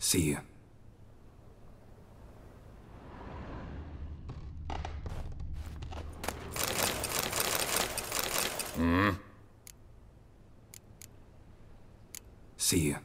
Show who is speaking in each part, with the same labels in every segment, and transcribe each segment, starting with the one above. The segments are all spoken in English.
Speaker 1: See you. See you.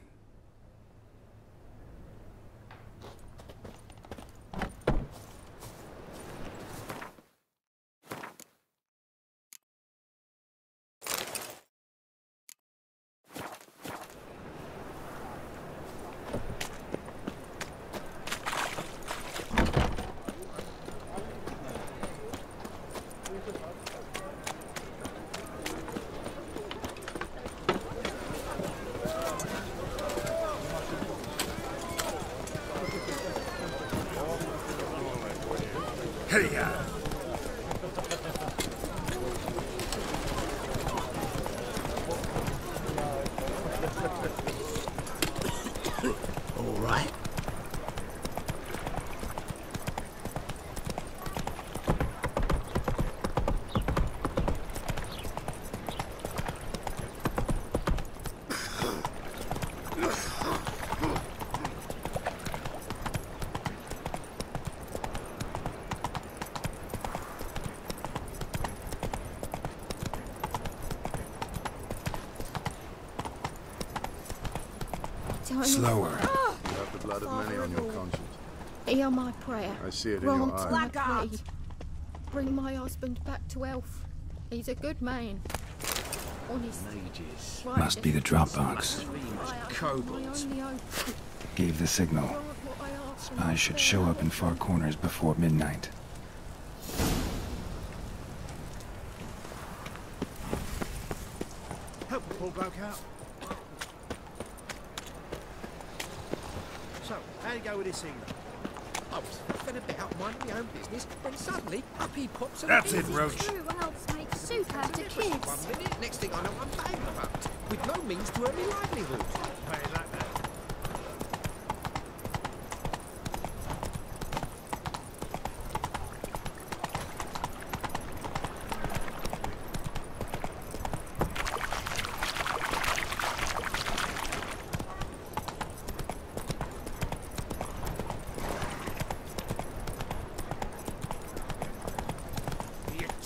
Speaker 1: Slower.
Speaker 2: You have the blood of many on your conscience.
Speaker 3: Hear my prayer.
Speaker 2: I see it in your eyes.
Speaker 3: Blackguard! Bring my husband back to health. He's a good man. Honest.
Speaker 4: Mages.
Speaker 1: Must be the drop box.
Speaker 4: Kobolds.
Speaker 1: Gave the signal. Spies should show up in far corners before midnight.
Speaker 4: Help the poor bloke out. So, how you go with this thing? I was faffing about minding my own business, then suddenly up he pops and
Speaker 5: That's it, Roach.
Speaker 6: True elves make soup out of kids.
Speaker 4: 1 minute, next thing I know I'm bankrupt, with no means to earn my livelihood.
Speaker 5: Hey, like that.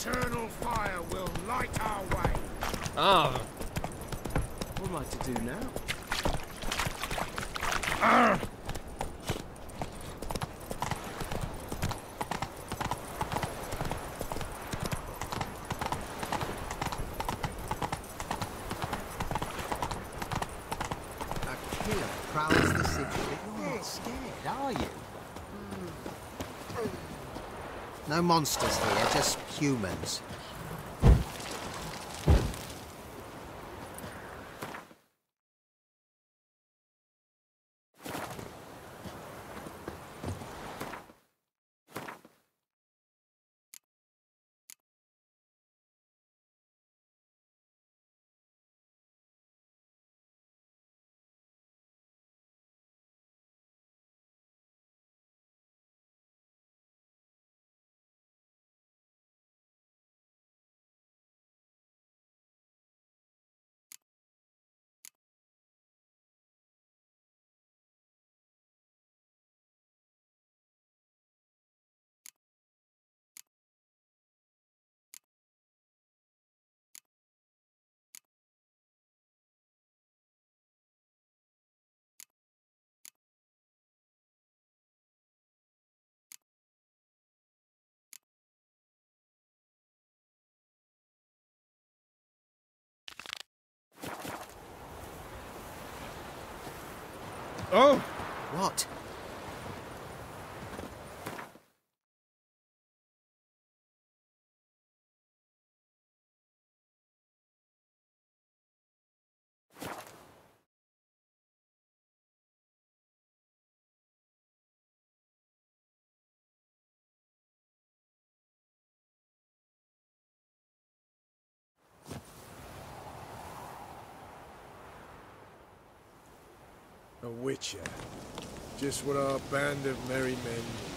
Speaker 5: Eternal fire will light our way.
Speaker 4: Ah. What am I to do now?
Speaker 7: A killer prowls the city, but you're not scared, are you? No monsters here, just humans.
Speaker 5: Oh!
Speaker 7: What?
Speaker 5: A witcher. Just what our band of merry men need.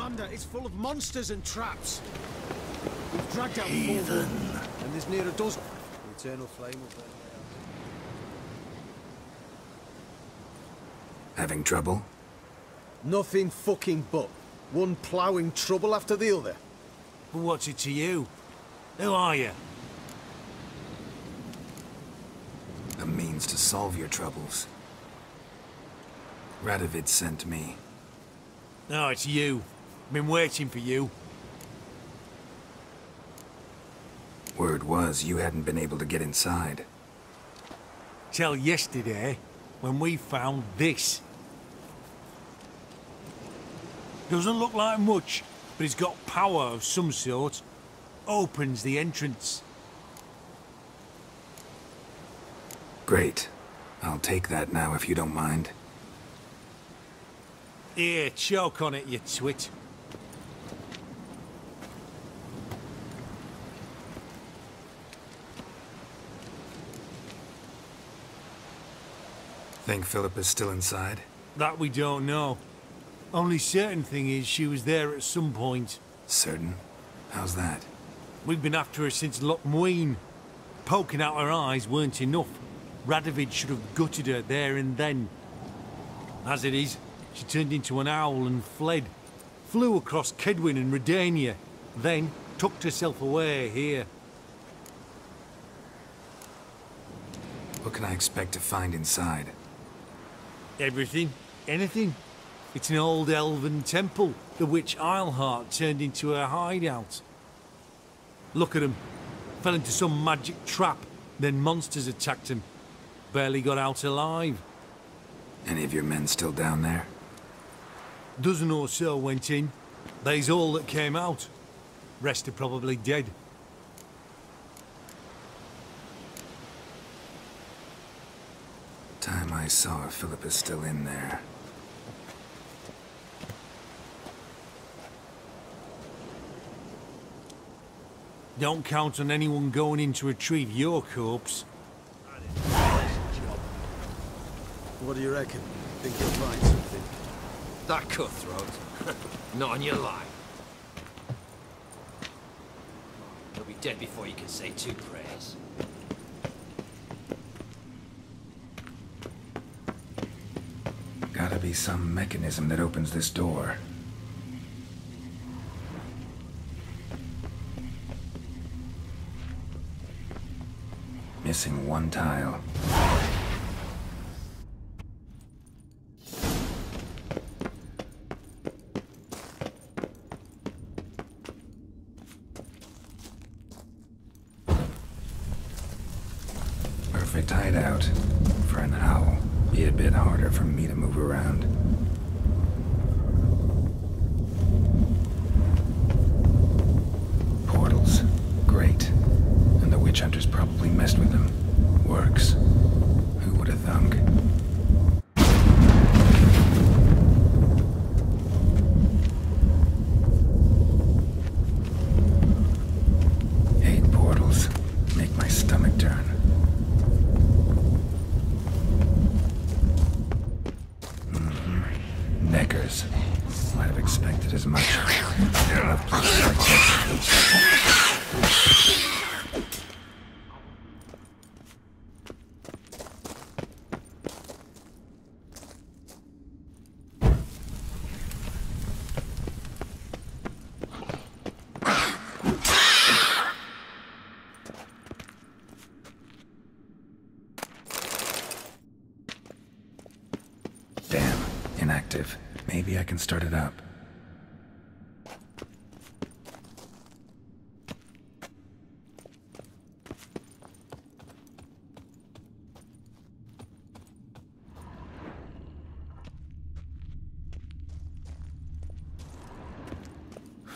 Speaker 8: Commander, it's full of monsters and traps. We've dragged out 4
Speaker 1: Heathen.
Speaker 8: more, and there's near a dozen. The eternal flame will burn
Speaker 1: Having trouble?
Speaker 8: out. Nothing fucking but. One ploughing trouble after the other.
Speaker 9: But what's it to you? Who are you?
Speaker 1: A means to solve your troubles. Radovid sent me.
Speaker 9: No, it's you. Been waiting for you.
Speaker 1: Word was you hadn't been able to get inside.
Speaker 9: Till yesterday, when we found this. Doesn't look like much, but it's got power of some sort. Opens the entrance.
Speaker 1: Great. I'll take that now if you don't mind.
Speaker 9: Here, choke on it, you twit.
Speaker 1: Think Philippa's still inside?
Speaker 9: That we don't know. Only certain thing is she was there at some point.
Speaker 1: Certain? How's that?
Speaker 9: We've been after her since Lochmuin. Poking out her eyes weren't enough. Radovid should have gutted her there and then. As it is, she turned into an owl and fled. Flew across Kedwin and Redania. Then tucked herself away here.
Speaker 1: What can I expect to find inside?
Speaker 9: Everything. Anything. It's an old elven temple, the witch Eilhart turned into her hideout. Look at him. Fell into some magic trap, then monsters attacked him. Barely got out alive.
Speaker 1: Any of your men still down there?
Speaker 9: Dozen or so went in. They's all that came out. Rest are probably dead.
Speaker 1: Time I saw if Philippa's still in there.
Speaker 9: Don't count on anyone going in to retrieve your corpse.
Speaker 8: What do you reckon? Think you'll find something?
Speaker 4: That cutthroat. Not on your life.
Speaker 10: He'll be dead before you can say 2 prayers.
Speaker 1: Gotta be some mechanism that opens this door. Missing one tile. Perfect hideout. For an owl. Be a bit harder for me to move around. Portals. Great. And the witch hunters probably messed with them. Works. Who would have thunk? Hate portals. Make my stomach turn. Neckers. Might have expected as much. I love places like this. Damn, inactive. Maybe I can start it up.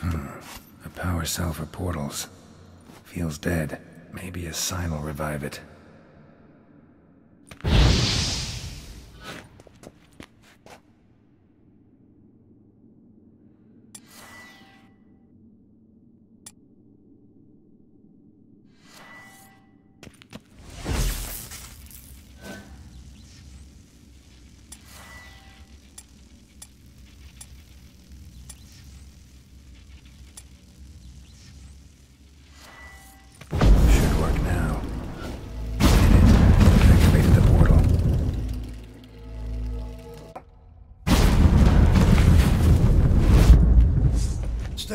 Speaker 1: A power cell for portals. Feels dead. Maybe a sign will revive it.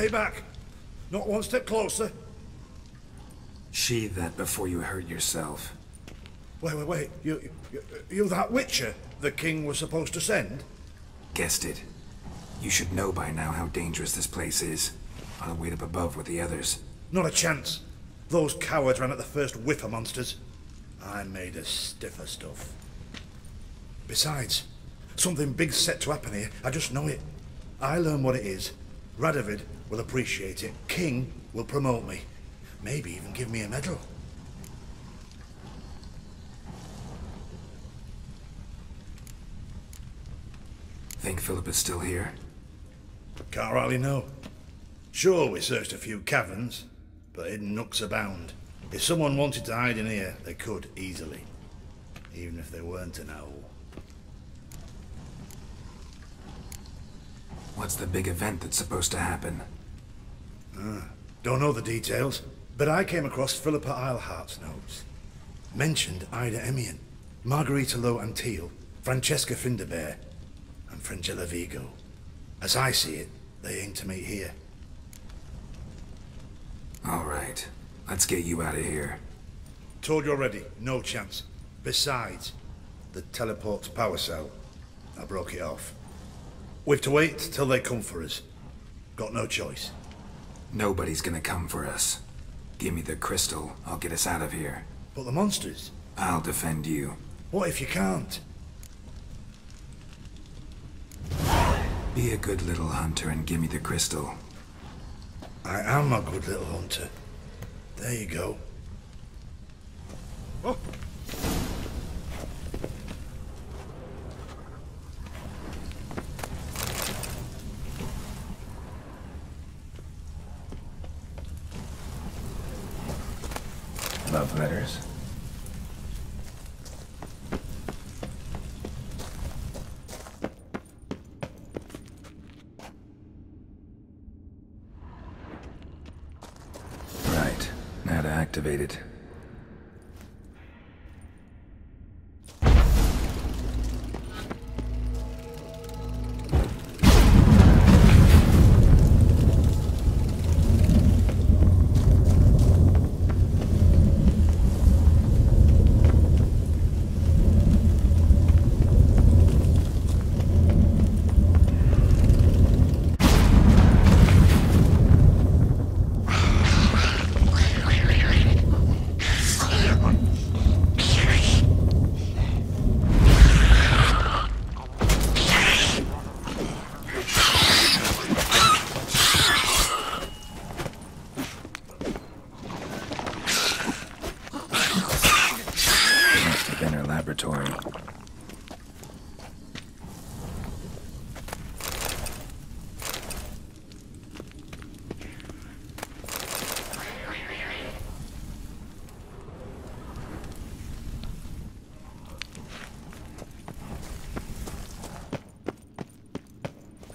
Speaker 11: Stay back. Not one step closer.
Speaker 1: Sheathe that before you hurt yourself.
Speaker 11: Wait. You that witcher the king was supposed to send?
Speaker 1: Guessed it. You should know by now how dangerous this place is. I'll wait up above with the others.
Speaker 11: Not a chance. Those cowards ran at the first whiff of monsters. I'm made of stiffer stuff. Besides, something big's set to happen here. I just know it. I learn what it is. Radovid will appreciate it. King will promote me. Maybe even give me a medal.
Speaker 1: Think Philip is still here?
Speaker 11: Can't rightly know. Sure, we searched a few caverns, but hidden nooks abound. If someone wanted to hide in here, they could easily. Even if they weren't an owl.
Speaker 1: What's the big event that's supposed to happen?
Speaker 11: Don't know the details, but I came across Philippa Eilhart's notes. Mentioned Ida Emmian, Margarita Low Antil, Francesca Finderbear, and Frangilla Vigo. As I see it, they aim to meet here.
Speaker 1: All right. Let's get you out of here.
Speaker 11: Told you already, no chance. Besides, the teleport's power cell. I broke it off. We've to wait till they come for us. Got no choice.
Speaker 1: Nobody's gonna come for us. Give me the crystal, I'll get us out of here.
Speaker 11: But the monsters?
Speaker 1: I'll defend you.
Speaker 11: What if you can't?
Speaker 1: Be a good little hunter and give me the crystal.
Speaker 11: I am a good little hunter. There you go. Oh.
Speaker 1: Love letters. Right. Now to activate it.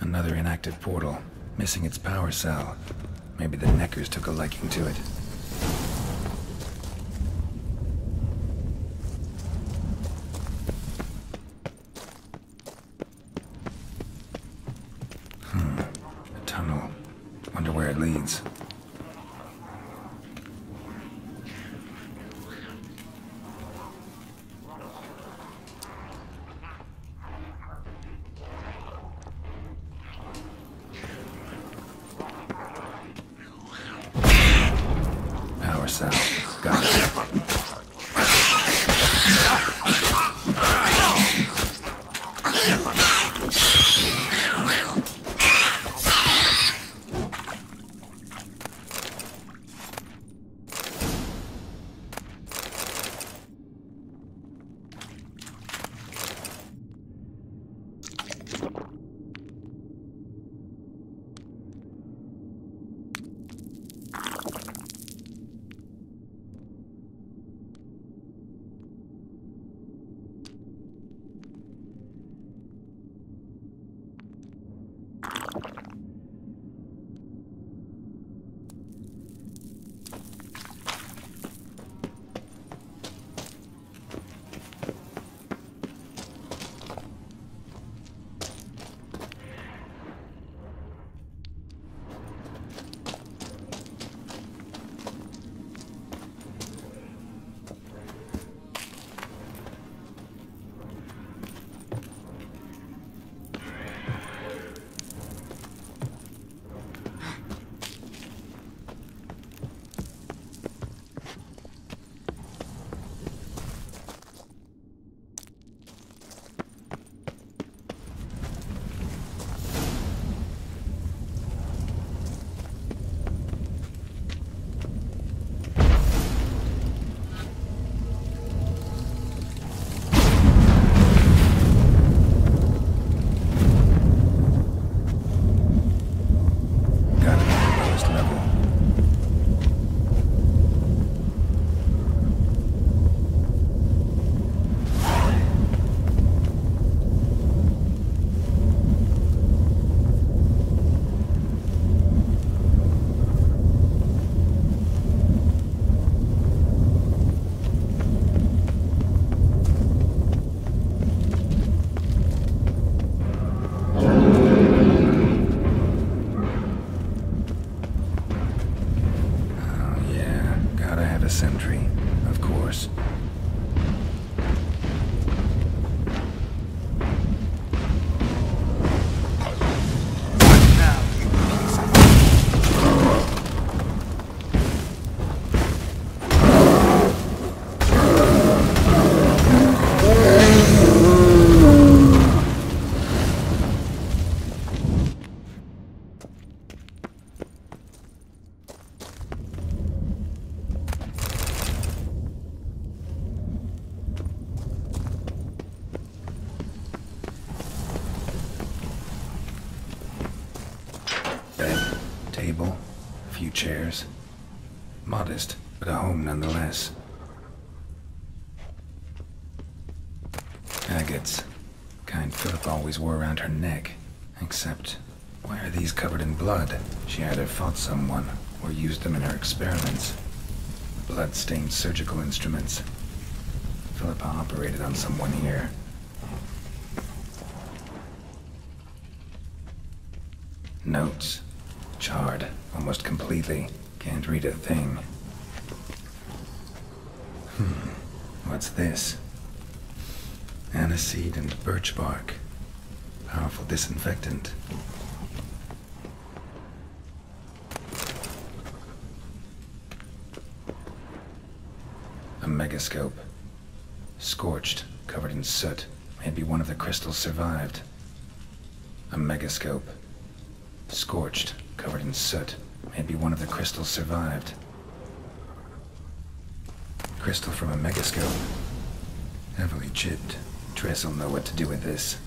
Speaker 1: Another inactive portal, missing its power cell. Maybe the Neckers took a liking to it. A tunnel. Wonder where it leads. Got it. chairs. Modest, but a home nonetheless. Agates. Kind Philip always wore around her neck. Except, why are these covered in blood? She either fought someone, or used them in her experiments. Blood-stained surgical instruments. Philippa operated on someone here. Notes. Charred, almost completely. Can't read a thing. What's this? Aniseed and birch bark. Powerful disinfectant. A megascope. Scorched, covered in soot. Maybe one of the crystals survived. A megascope. Scorched, covered in soot. Maybe one of the crystals survived. Crystal from a megascope. Heavily chipped. Tress will know what to do with this.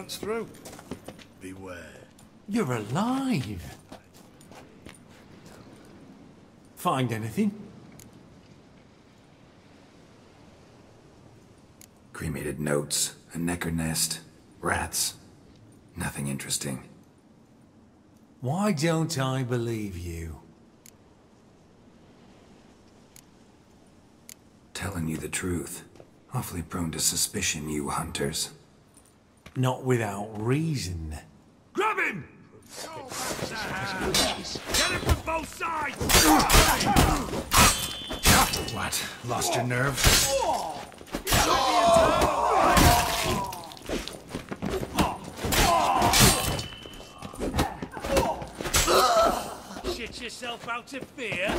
Speaker 11: Through. Beware.
Speaker 9: You're alive. Find anything?
Speaker 1: Cremated notes, a necker nest, rats. Nothing interesting.
Speaker 9: Why don't I believe you?
Speaker 1: Telling you the truth. Awfully prone to suspicion, you hunters.
Speaker 9: Not without reason.
Speaker 12: Grab him! Get him from both sides!
Speaker 1: What? Lost your nerve?
Speaker 12: Shit yourself out of fear?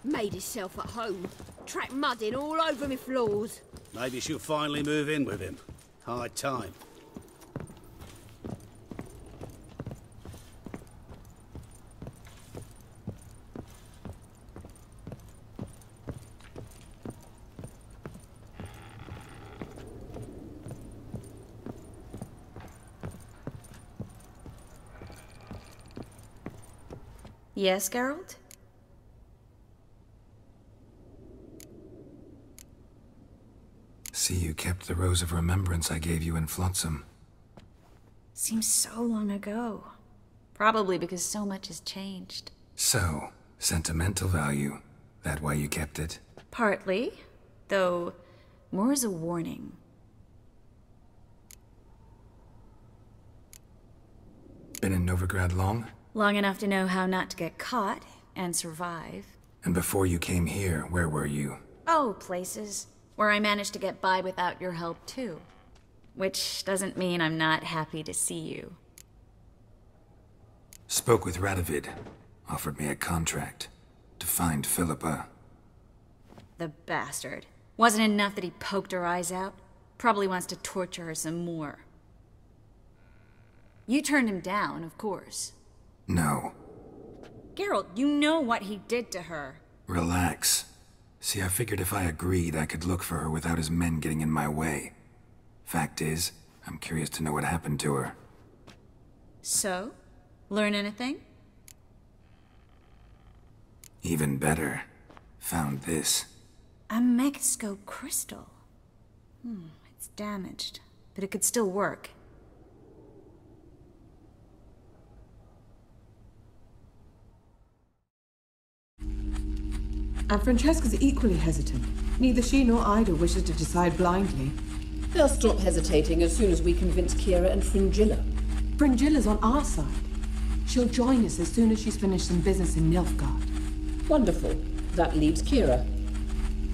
Speaker 6: Made himself at home. Track mudding all over me floors.
Speaker 13: Maybe she'll finally move in with him. High time.
Speaker 14: Yes, Geralt?
Speaker 1: See, you kept the rose of remembrance I gave you in Flotsam.
Speaker 14: Seems so long ago. Probably because so much has changed.
Speaker 1: So, sentimental value. That why you kept it?
Speaker 14: Partly, though more as a warning.
Speaker 1: Been in Novigrad long?
Speaker 14: Long enough to know how not to get caught and survive.
Speaker 1: And before you came here, where were you?
Speaker 14: Oh, places where I managed to get by without your help, too. Which doesn't mean I'm not happy to see you.
Speaker 1: Spoke with Radovid. Offered me a contract. To find Philippa.
Speaker 14: The bastard. Wasn't enough that he poked her eyes out? Probably wants to torture her some more. You turned him down, of course.
Speaker 1: No.
Speaker 14: Geralt, you know what he did to her.
Speaker 1: Relax. See, I figured if I agreed, I could look for her without his men getting in my way. Fact is, I'm curious to know what happened to her.
Speaker 14: So? Learn anything?
Speaker 1: Even better. Found this.
Speaker 14: A Megascope crystal. It's damaged, but it could still work.
Speaker 15: And Francesca's equally hesitant. Neither she nor Ida wishes to decide blindly.
Speaker 16: They'll stop hesitating as soon as we convince Kira and Fringilla.
Speaker 15: Fringilla's on our side. She'll join us as soon as she's finished some business in Nilfgaard.
Speaker 16: Wonderful. That leaves Kira.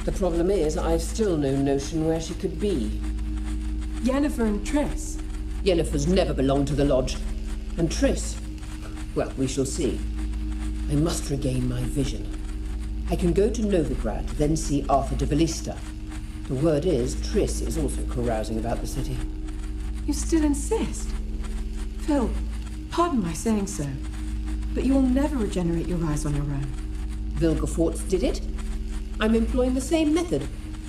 Speaker 16: The problem is, I've still no notion where she could be.
Speaker 15: Yennefer and Triss.
Speaker 16: Yennefer's never belonged to the Lodge. And Triss, well, we shall see. I must regain my vision. I can go to Novigrad, then see Arthur de Valista. The word is, Triss is also carousing about the city.
Speaker 15: You still insist? Phil, pardon my saying so, but you will never regenerate your eyes on your own.
Speaker 16: Vilgefortz did it. I'm employing the same method,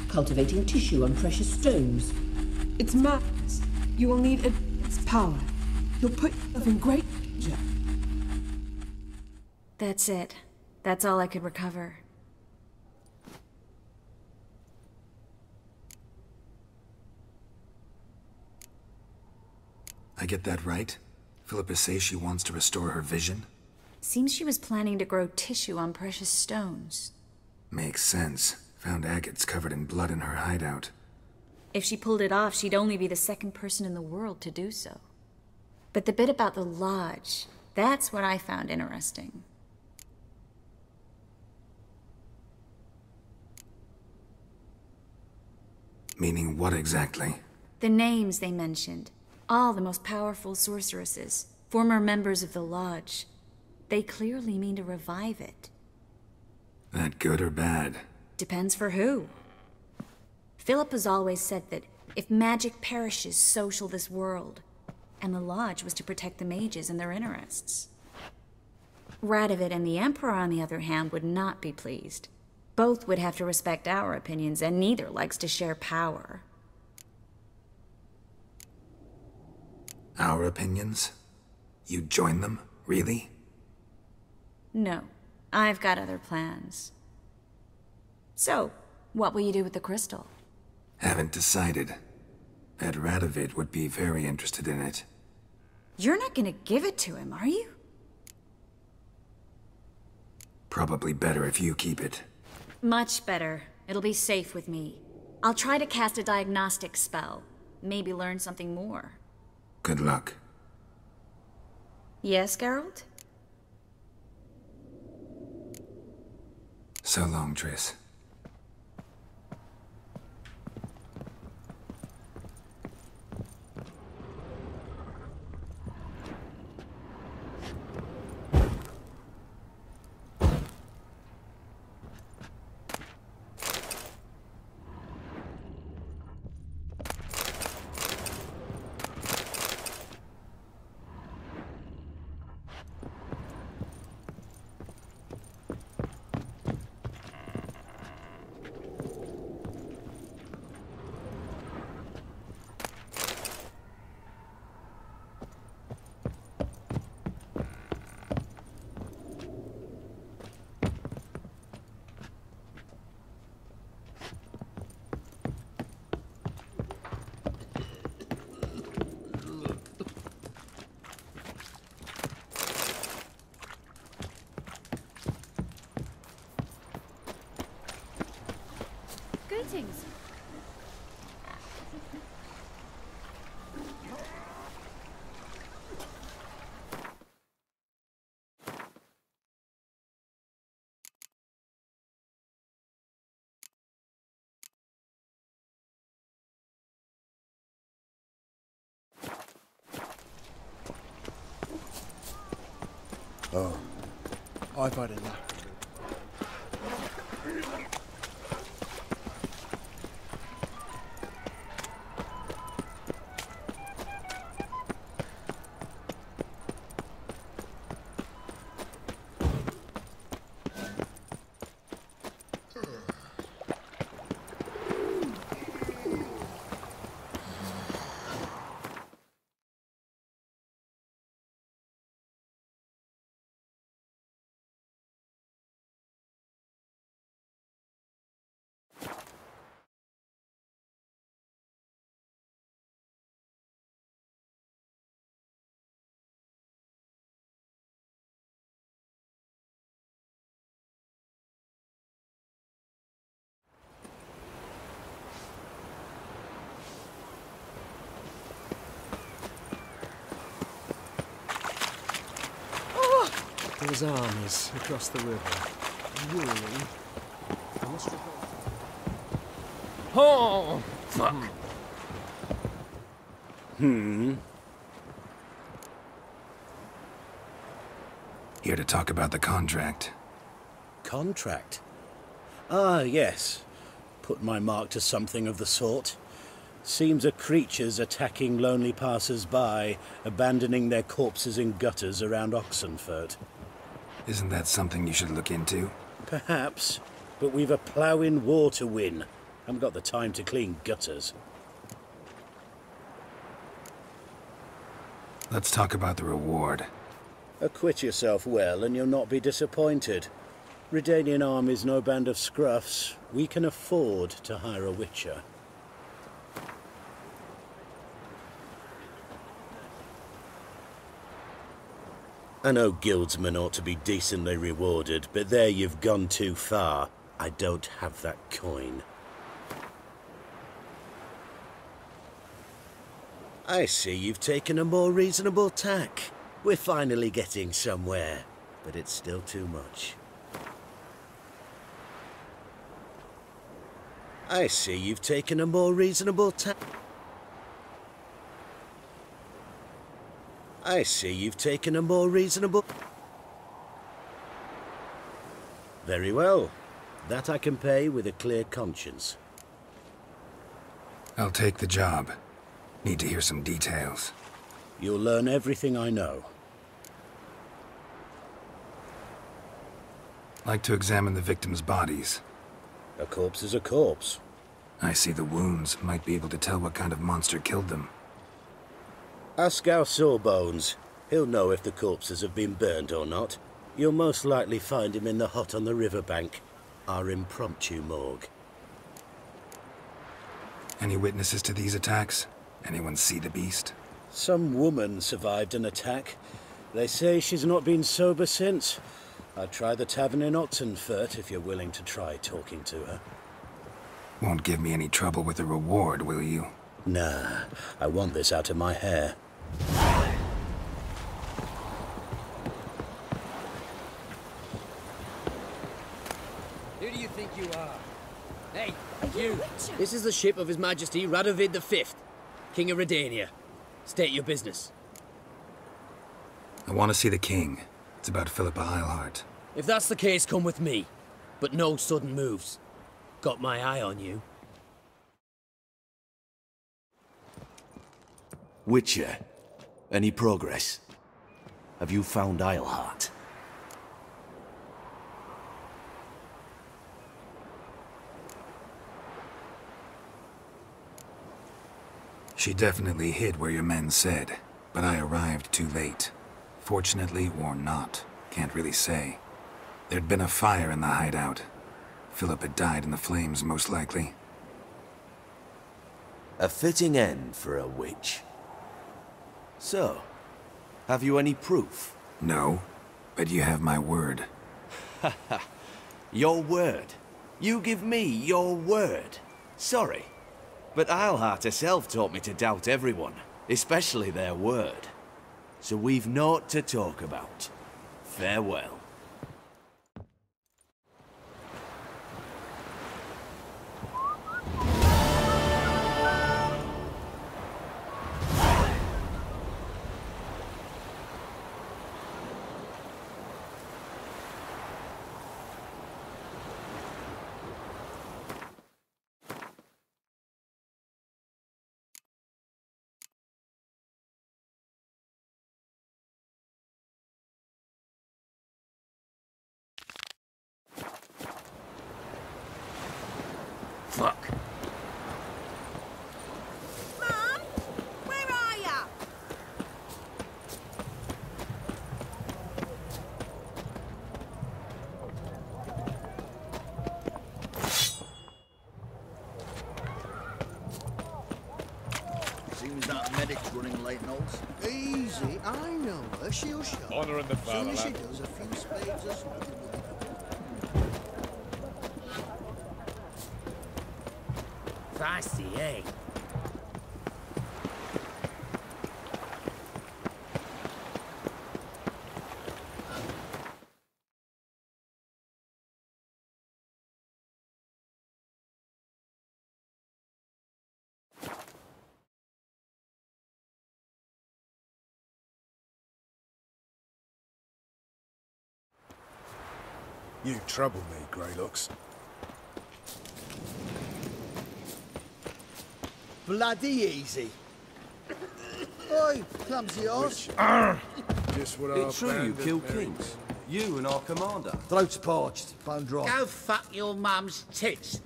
Speaker 16: cultivating tissue on precious stones.
Speaker 15: It's madness. You will need its power. You'll put yourself in great danger.
Speaker 14: That's it. That's all I could recover.
Speaker 1: I get that right? Philippa says she wants to restore her vision?
Speaker 14: Seems she was planning to grow tissue on precious stones.
Speaker 1: Makes sense. Found agates covered in blood in her hideout.
Speaker 14: If she pulled it off, she'd only be the second person in the world to do so. But the bit about the Lodge, that's what I found interesting.
Speaker 1: Meaning what exactly?
Speaker 14: The names they mentioned. All the most powerful sorceresses, former members of the Lodge. They clearly mean to revive it.
Speaker 1: That good or bad?
Speaker 14: Depends for who. Philip has always said that if magic perishes, so shall this world. And the Lodge was to protect the mages and their interests. Radovid and the Emperor, on the other hand, would not be pleased. Both would have to respect our opinions, and neither likes to share power.
Speaker 1: Our opinions? You'd join them? Really?
Speaker 14: No. I've got other plans. So, what will you do with the crystal?
Speaker 1: Haven't decided. Bet Radovid would be very interested in it.
Speaker 14: You're not gonna give it to him, are you?
Speaker 1: Probably better if you keep it.
Speaker 14: Much better. It'll be safe with me. I'll try to cast a diagnostic spell. Maybe learn something more.
Speaker 1: Good luck.
Speaker 14: Yes, Geralt?
Speaker 1: So long, Triss.
Speaker 3: Greetings.
Speaker 5: Oh, I've had enough.
Speaker 17: Those armies across the river. Worrying. I must have...
Speaker 18: Oh, fuck.
Speaker 1: Here to talk about the contract.
Speaker 13: Contract? Ah, yes. Put my mark to something of the sort. Seems a creature's attacking lonely passers-by, abandoning their corpses in gutters around Oxenfurt.
Speaker 1: Isn't that something you should look into?
Speaker 13: Perhaps, but we've a ploughing war to win. Haven't got the time to clean gutters.
Speaker 1: Let's talk about the reward.
Speaker 13: Acquit yourself well and you'll not be disappointed. Redanian army's no band of scruffs. We can afford to hire a witcher. I know guildsmen ought to be decently rewarded, but there you've gone too far. I don't have that coin. I see you've taken a more reasonable tack. We're finally getting somewhere, but it's still too much. I see you've taken a more reasonable tack. I see you've taken a more reasonable... Very well. That I can pay with a clear conscience.
Speaker 1: I'll take the job. Need to hear some details.
Speaker 13: You'll learn everything I know.
Speaker 1: Like to examine the victims' bodies.
Speaker 13: A corpse is a corpse.
Speaker 1: I see the wounds. Might be able to tell what kind of monster killed them.
Speaker 13: Ask our Sawbones. He'll know if the corpses have been burned or not. You'll most likely find him in the hut on the riverbank. Our impromptu morgue.
Speaker 1: Any witnesses to these attacks? Anyone see the beast?
Speaker 13: Some woman survived an attack. They say she's not been sober since. I'd try the tavern in Oxenfurt if you're willing to try talking to her.
Speaker 1: Won't give me any trouble with the reward, will you?
Speaker 13: Nah, I want this out of my hair.
Speaker 18: Who do you think you are? Hey, you! This is the ship of His Majesty Radovid V, King of Redania. State your business.
Speaker 1: I want to see the king. It's about Philippa Eilhart.
Speaker 18: If that's the case, come with me. But no sudden moves. Got my eye on you.
Speaker 19: Witcher, any progress? Have you found Eilhart?
Speaker 1: She definitely hid where your men said, but I arrived too late. Fortunately or not, can't really say. There'd been a fire in the hideout. Philip had died in the flames, most likely.
Speaker 19: A fitting end for a witch. So, have you any proof?
Speaker 1: No, but you have my word.
Speaker 19: Your word? You give me your word? Sorry, but Eilhart herself taught me to doubt everyone, especially their word. So we've naught to talk about. Farewell.
Speaker 10: Fuck.
Speaker 6: Mum? Where are ya?
Speaker 20: Seems that medic's running late, Knowles.
Speaker 7: Easy, I know her. She'll show.
Speaker 5: Honor in the
Speaker 7: As soon
Speaker 5: family.
Speaker 7: as she does, a few spades or something.
Speaker 18: Feisty, eh?
Speaker 5: You trouble me, Greylocks.
Speaker 20: Bloody easy. Oi, clumsy horse.
Speaker 5: Just what
Speaker 21: It's true you killed kings. You and our commander.
Speaker 20: Throat's parched, bone dry.
Speaker 18: Go fuck your mum's tits.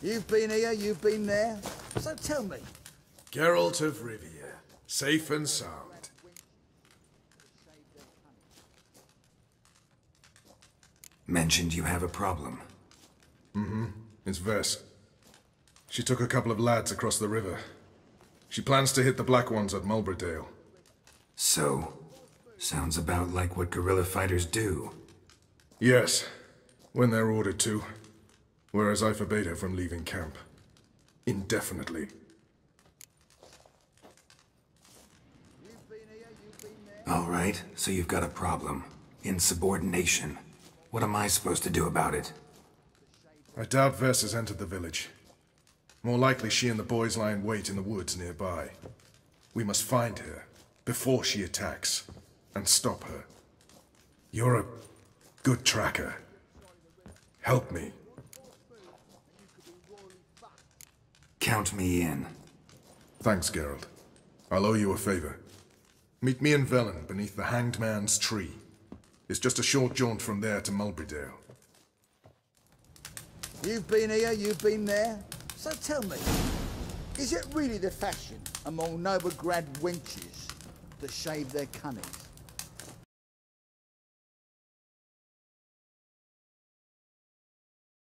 Speaker 20: You've been here, you've been there. So tell me.
Speaker 5: Geralt of Rivia, safe and sound.
Speaker 1: Mentioned you have a problem.
Speaker 5: Mm-hmm. It's Ves. She took a couple of lads across the river. She plans to hit the Black Ones at Mulberdale.
Speaker 1: So, sounds about like what guerrilla fighters do.
Speaker 5: Yes, when they're ordered to. Whereas I forbade her from leaving camp. Indefinitely.
Speaker 1: All right, so you've got a problem. Insubordination. What am I supposed to do about it?
Speaker 5: I doubt Ves has entered the village. More likely she and the boys lie in wait in the woods nearby. We must find her before she attacks and stop her. You're a good tracker. Help me.
Speaker 1: Count me in.
Speaker 5: Thanks, Geralt. I'll owe you a favor. Meet me in Velen beneath the Hanged Man's tree. It's just a short jaunt from there to Mulberdale.
Speaker 20: You've been here, you've been there. So tell me, is it really the fashion among Novigrad wenches to shave their cunning?